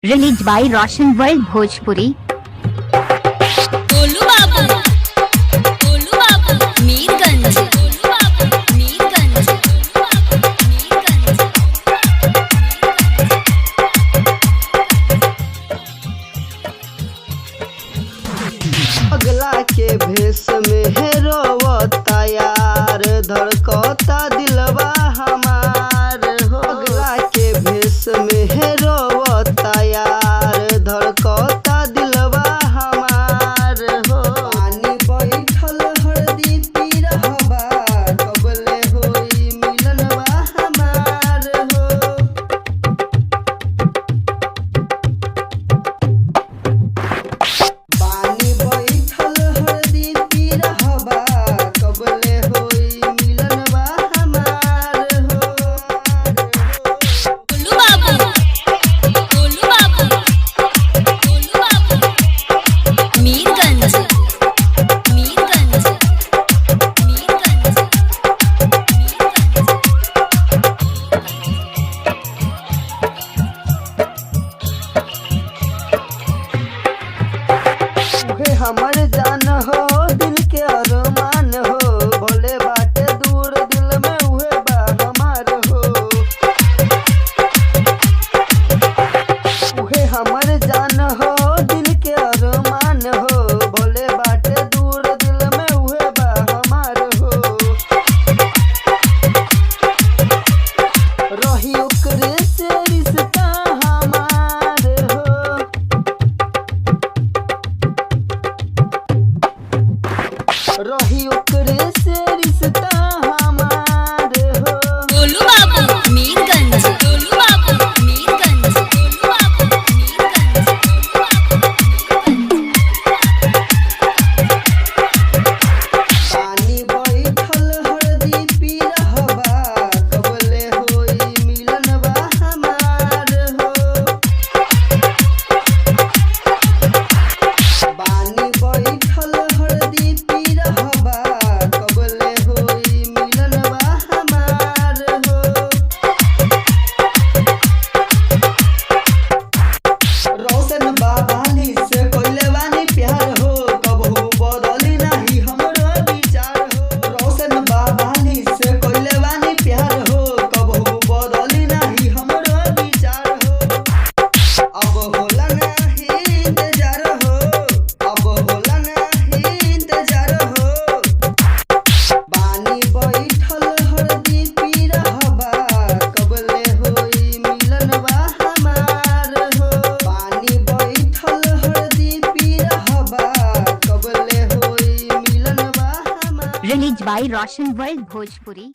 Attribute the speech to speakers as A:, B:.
A: Released by Roshan World Bhojpuri।
B: Golu बाबू मीरगंज, गोलू बाबू मीरगंज,
C: अगला के भेष में है रोवता यार, धड़कता दिलवा हमार हो। अगला के भेष में है रोवता यार, धड़कता दिलवा हमार हो। पानी बैठल हरदी पी रहबा, कबले होई मिलनवा हमार हो। पानी बैठल हरदी पी रहबा, कबले होई मिलनवा हमार हो।
B: गोलू बाबू मीरगंज, मीरगंज, मीरगंज।
C: उहे हमर जान हो, दिल के अरमान हो। भोले बाटे दूर, दिल में उहे बा हमार हो। उहे हमर जान हो, दिल के अरमान हो। भोले बाटे दूर, दिल में उहे बा हमार हो। रही ओकरे से रिश्ता हमार हो। रही ओकरे से रिश्ता हमार हो।
B: गोलू बाबू मीरगंज, गोलू बाबू मीरगंज, गोलू बाबू मीरगंज,
C: पानी बैठल हरदी पी रहबा, कबले होई मिलनवा हमार हो। पानी बैठल हरदी पी रहबा, कबले होई मिलनवा हमार हो। रोशन बाबाली से कोइले बानी प्यार हो, कबहू बदली नाही हमरो विचार हो। रोशन बाबाली से कोइले बानी प्यार हो, कबहू बदली नाही हमरो विचार हो। अब होला नाही इंतजार हो, अब होला नाही इंतजार हो। पानी बैठल हरदी पी रहबा, कबले होई मिलनवा हमार हो। पानी बैठल हरदी पी रहबा, कबले होई मिलनवा हमार।
A: Released by Roshan World Bhojpuri।